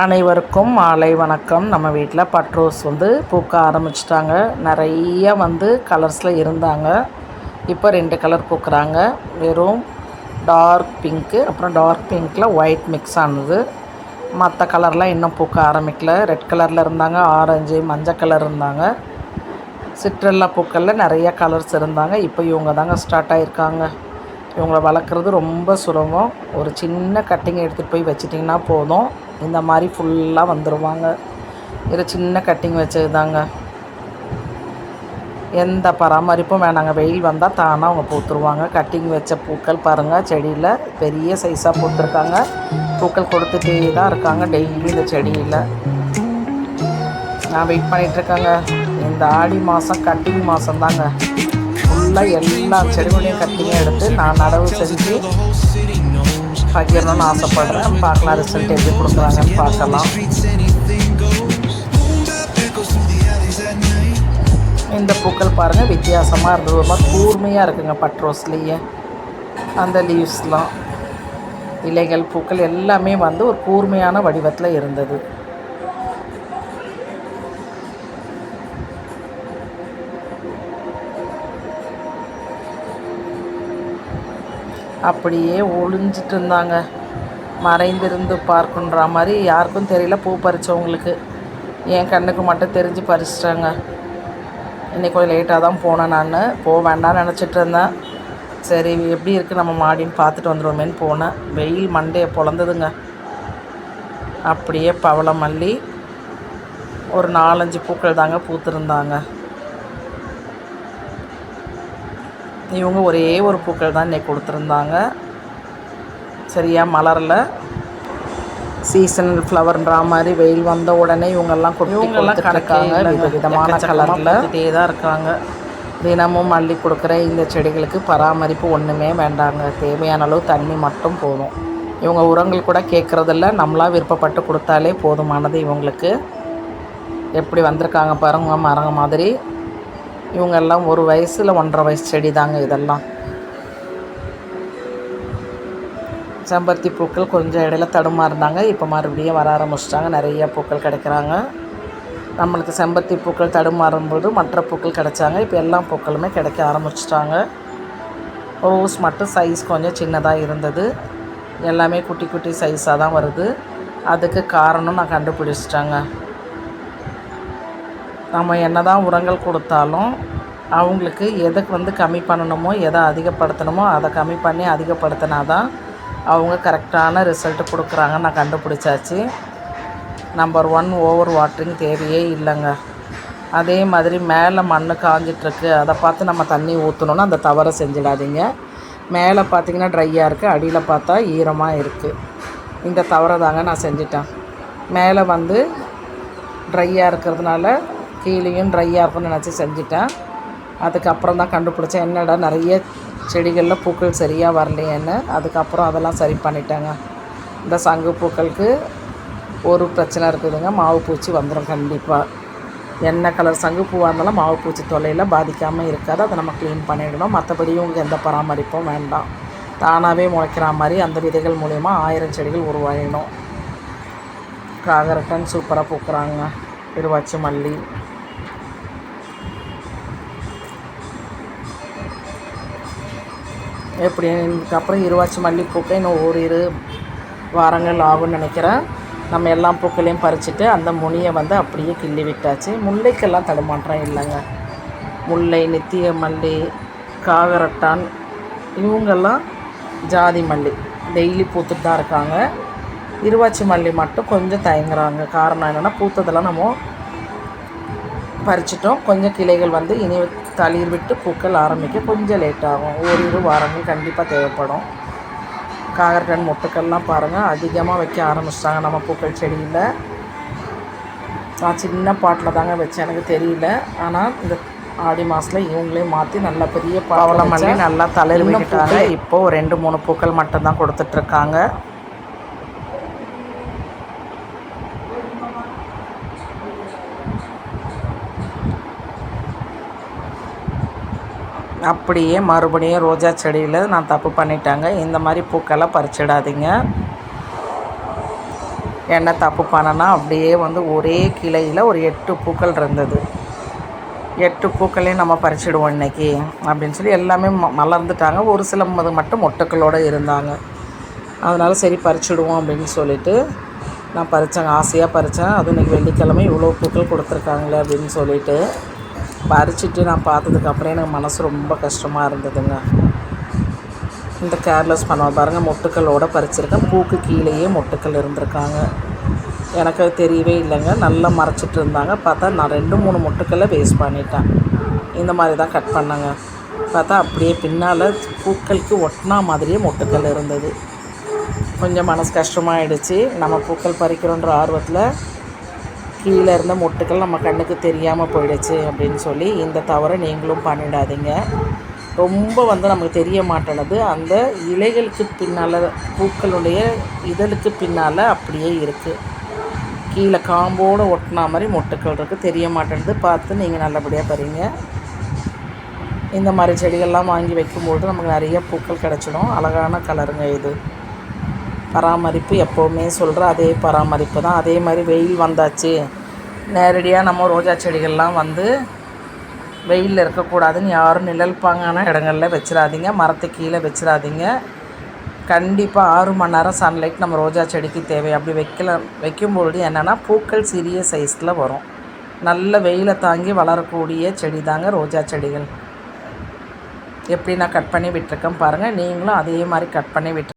அனைவருக்கும் மாலை வணக்கம். நம்ம வீட்டில் பட் ரோஸ் பூக்க ஆரம்பிச்சிட்டாங்க. நிறைய கலர்ஸில் இருந்தாங்க. இப்போ 2 கலர் பூக்குறாங்க. வெறும் டார்க் பிங்க்கு, அப்புறம் டார்க் பிங்க்கில் ஒயிட் மிக்ஸ் ஆனது. மற்ற கலர்லாம் இன்னும் பூக்க ஆரம்பிக்கல. ரெட் கலரில் இருந்தாங்க, ஆரஞ்சு, மஞ்சள் கலர் இருந்தாங்க. சிட்ரல்லா பூக்களில் நிறைய கலர்ஸ் இருந்தாங்க. இப்போ இவங்க தாங்க ஸ்டார்ட் ஆகியிருக்காங்க. இவங்களை வளர்க்குறது ரொம்ப சுலபம். ஒரு சின்ன கட்டிங் எடுத்துகிட்டு போய் வச்சிட்டிங்கன்னா போதும், இந்த மாதிரி ஃபுல்லாக வந்துடுவாங்க. இது சின்ன கட்டிங் வச்சது தாங்க. எந்த பராமரிப்பும் வேணாங்க. வெயில் வந்தால் தானாக அவங்க பூத்துருவாங்க. கட்டிங் வச்ச பூக்கள் பாருங்கள், செடியில் பெரிய சைஸாக பூத்துருக்காங்க. பூக்கள் கொடுத்துட்டே தான் இருக்காங்க டெய்லி இந்த செடியில். நான் வெயிட் பண்ணிகிட்ருக்கேங்க. இந்த ஆடி மாதம் கட்டிங் மாதம் தாங்க. ஃபுல்லாக எல்லா செடிகளையும் கட்டிங்க எடுத்து நான் நடவு செஞ்சு பகிரணும்னு ஆசைப்படுறேன். பார்க்கலாம் ரிசல்ட் எப்படி கொடுக்குறாங்கன்னு பார்க்கலாம். இந்த பூக்கள் பாருங்கள் வித்தியாசமாக இருந்தது. ஒரு மாதிரி கூர்மையாக இருக்குங்க பட் ரோஸ்லேயே. அந்த லீவ்ஸ்லாம், இலைகள், பூக்கள் எல்லாமே ஒரு கூர்மையான வடிவத்தில் இருந்தது. அப்படியே ஒளிஞ்சிட்டு இருந்தாங்க. மறைந்திருந்து பார்க்குன்ற மாதிரி யாருக்கும் தெரியல. பூ பறித்தவங்களுக்கு, என் கண்ணுக்கு மட்டும் தெரிஞ்சு பறிச்சிட்டாங்க. இன்றைக்கி கொஞ்சம் லேட்டாக தான் போனேன். நான் போக வேண்டாம்னு நினச்சிட்டு இருந்தேன். சரி எப்படி இருக்குது நம்ம மாடின்னு பார்த்துட்டு வந்துடுவோமேன்னு போனேன். வெயில் மண்டையை பொழந்ததுங்க. அப்படியே பவள மல்லி ஒரு 4-5 பூக்கள் தாங்க பூத்துருந்தாங்க. இவங்க ஒரே ஒரு பூக்கள் தான் இன்றைக்கி கொடுத்துருந்தாங்க. சரியாக மலரில் சீசனல் ஃப்ளவர்ன்ற மாதிரி வெயில் வந்த உடனே இவங்கெல்லாம் கொடுத்துருக்காங்க. விதவிதமான கலரில் இதே தான் இருக்காங்க. தினமும் மல்லி கொடுக்குற இந்த செடிகளுக்கு பராமரிப்பு ஒன்றுமே வேண்டாங்க. தேவையான அளவு தண்ணி மட்டும் போதும். இவங்க உரங்கள் கூட கேட்குறதில்ல, நம்மளாக விருப்பப்பட்டு கொடுத்தாலே போதுமானது. இவங்களுக்கு எப்படி வந்திருக்காங்க பாருங்க, மரங்க மாதிரி. இவங்கெல்லாம் 1 வயசில் 1.5 வயசு செடி தாங்க இதெல்லாம். செம்பருத்தி பூக்கள் கொஞ்சம் இடையில தடுமாறினாங்க. இப்போ மறுபடியும் வர ஆரம்பிச்சிட்டாங்க. நிறைய பூக்கள் கிடைக்கிறாங்க. நம்மளுக்கு செம்பருத்தி பூக்கள் தடுமாறும்போது மற்ற பூக்கள் கிடைச்சாங்க. இப்போ எல்லா பூக்களுமே கிடைக்க ஆரம்பிச்சிட்டாங்க. ரோஸ் மட்டும் சைஸ் கொஞ்சம் சின்னதாக இருந்தது. எல்லாமே குட்டி குட்டி சைஸாக தான் வருது. அதுக்கு காரணம் நான் கண்டுபிடிச்சிட்டேங்க. நம்ம என்ன தான் உரங்கள் கொடுத்தாலும் அவங்களுக்கு எதுக்கு கம்மி பண்ணணுமோ, எதை அதிகப்படுத்தணுமோ அதை கம்மி பண்ணி அதிகப்படுத்தினா தான் அவங்க கரெக்டான ரிசல்ட்டு கொடுக்குறாங்க. நான் கண்டுபிடிச்சாச்சு. நம்பர் 1 ஓவர் வாட்டரிங் தேவையே இல்லைங்க. அதே மாதிரி மேலே மண் காஞ்சிட்ருக்கு, அதை பார்த்து நம்ம தண்ணி ஊற்றணுன்னா அந்த தவறை செஞ்சிடாதீங்க. மேலே பார்த்திங்கன்னா ட்ரையாக இருக்குது, அடியில் பார்த்தா ஈரமாக இருக்குது. இந்த தவறை தாங்க நான் செஞ்சிட்டேன். மேலே ட்ரையாக இருக்கிறதுனால கீழேயும் ட்ரையாக இருக்குன்னு நினச்சி செஞ்சிட்டேன். அதுக்கப்புறம் தான் கண்டுபிடிச்சேன், என்னடா நிறைய செடிகளில் பூக்கள் சரியாக வரலையேன்னு. அதுக்கப்புறம் அதெல்லாம் சரி பண்ணிட்டேங்க. இந்த சங்கு பூக்களுக்கு ஒரு பிரச்சனை இருக்குதுங்க, மாவு பூச்சி வந்துடும் கண்டிப்பாக. என்ன கலர் சங்கு பூவாக இருந்தாலும் மாவு பூச்சி தொல்லையில் பாதிக்காமல் இருக்காது. அதை நம்ம க்ளீன் பண்ணிடணும். மற்றபடி உங்களுக்கு எந்த பராமரிப்பும் வேண்டாம். தானாகவே முளைக்கிற மாதிரி அந்த விதைகள் மூலயமா 1000 செடிகள் உருவாயிடும். காகரட்டன் சூப்பராக பூக்குறாங்க. இருவாச்சி மல்லி, எப்படி இதுக்கப்புறம் இருவாச்சி மல்லி பூக்க இன்னும் ஓரிரு வாரங்கள் ஆகும்னு நினைக்கிறேன். நம்ம எல்லா பூக்களையும் பறிச்சுட்டு அந்த முனியை அப்படியே கிள்ளி விட்டாச்சு. முல்லைக்கெல்லாம் தடுமாற்றம் இல்லைங்க. முல்லை, நித்திய மல்லி, காகரட்டான், இவங்கெல்லாம் ஜாதி மல்லி டெய்லி பூத்துட்டு தான் இருக்காங்க. இருவாச்சி மல்லி மட்டும் கொஞ்சம் தயங்குறாங்க. காரணம் என்னென்னா, பூத்ததெல்லாம் நம்ம பறிச்சிட்டோம். கொஞ்சம் கிளைகள் இனி தளிர் விட்டு பூக்கள் ஆரம்பிக்க கொஞ்சம் லேட் ஆகும். ஓரிரு வாரங்கள் கண்டிப்பாக தேவைப்படும். காகரட்டன் மொட்டுக்கள்லாம் பாருங்கள் அதிகமாக வைக்க ஆரம்பிச்சிட்டாங்க நம்ம பூக்கள் செடியில். நான் சின்ன பாட்டில் தாங்க வச்சேன், எனக்கு தெரியல. ஆனால் இந்த ஆடி மாதத்தில் இவங்களே மாற்றி நல்லா பெரிய பவள மல்லி நல்லா தளிர் விட்டுட்டாங்க. இப்போது 2-3 பூக்கள் மட்டும்தான் கொடுத்துட்ருக்காங்க. அப்படியே மறுபடியும் ரோஜா செடியில் நான் தப்பு பண்ணிட்டேங்க. இந்த மாதிரி பூக்களை பறிச்சிடாதீங்க. என்ன தப்பு பண்ணனா அப்படியே வந்து ஒரே கிளையில் ஒரு 8 பூக்கள் இருந்தது. 8 பூக்களையும் நம்ம பறிச்சிடுவோம் இன்றைக்கி அப்படின்னு சொல்லி எல்லாமே மலர்ந்துட்டாங்க. ஒரு சில மட்டும் மொட்டுக்களோடு இருந்தாங்க. அதனால் சரி பறிச்சிடுவோம் அப்படின்னு சொல்லிவிட்டு நான் பறித்தேங்க. ஆசையாக பறித்தேன். அதுவும் இன்றைக்கி வெள்ளிக்கிழமை இவ்வளோ பூக்கள் கொடுத்துருக்காங்களே அப்படின்னு சொல்லிவிட்டு பறிச்சுட்டு நான் பார்த்ததுக்கப்புறம் எனக்கு மனசு ரொம்ப கஷ்டமாக இருந்ததுங்க. இந்த கேர்லெஸ் பண்ணுவோம் பாருங்கள், மொட்டுக்களோடு பறிச்சிருக்கேன். பூக்கு கீழேயே மொட்டுக்கள் இருந்திருக்காங்க. எனக்கு அது தெரியவே இல்லைங்க. நல்லா மறைச்சிட்டு இருந்தாங்க. பார்த்தா நான் 2-3 மொட்டுக்களை வேஸ்ட் பண்ணிட்டேன். இந்த மாதிரி தான் கட் பண்ணேங்க. பார்த்தா அப்படியே பின்னால் பூக்களுக்கு ஒட்டினா மாதிரியே மொட்டுக்கள் இருந்தது. கொஞ்சம் மனசு கஷ்டமாகிடுச்சு. நம்ம பூக்கள் பறிக்கிறோன்ற ஆர்வத்தில் கீழே இருந்த மொட்டுக்கள் நம்ம கண்ணுக்கு தெரியாமல் போயிடுச்சு அப்படின்னு சொல்லி இந்த தவறை நீங்களும் பண்ணிடாதீங்க. ரொம்ப வந்து நமக்கு தெரிய மாட்டேனது அந்த இலைகளுக்கு பின்னால், பூக்களுடைய இதழுக்கு பின்னால் அப்படியே இருக்குது. கீழே காம்போடு ஒட்டினா மாதிரி மொட்டுக்கள் இருக்குது, தெரிய மாட்டேன்து. பார்த்து நீங்கள் நல்லபடியாக பறிங்க. இந்த மாதிரி செடிகள்லாம் வாங்கி வைக்கும்போது நமக்கு நிறைய பூக்கள் கிடச்சிடும். அழகான கலருங்க இது. பராமரிப்பு எப்போவுமே சொல்கிற அதே பராமரிப்பு தான். அதே மாதிரி வெயில் வந்தாச்சு, நேரடியாக நம்ம ரோஜா செடிகள்லாம் வந்து வெயிலில் இருக்கக்கூடாதுன்னு யாரும் நிழல்பாங்கான இடங்களில் வச்சிடாதீங்க. மரத்துக்கு கீழே வச்சிடாதீங்க. கண்டிப்பாக 6 மணி நேரம் சன்லைட் நம்ம ரோஜா செடிக்கு தேவை. அப்படி வைக்கும்பொழுது என்னென்னா பூக்கள் சிறிய சைஸில் வரும். நல்ல வெயிலை தாங்கி வளரக்கூடிய செடி தாங்க ரோஜா செடிகள். எப்படி நான் கட் பண்ணி விட்டுருக்கேன் பாருங்கள். நீங்களும் அதே மாதிரி கட் பண்ணி விட்டுருங்க.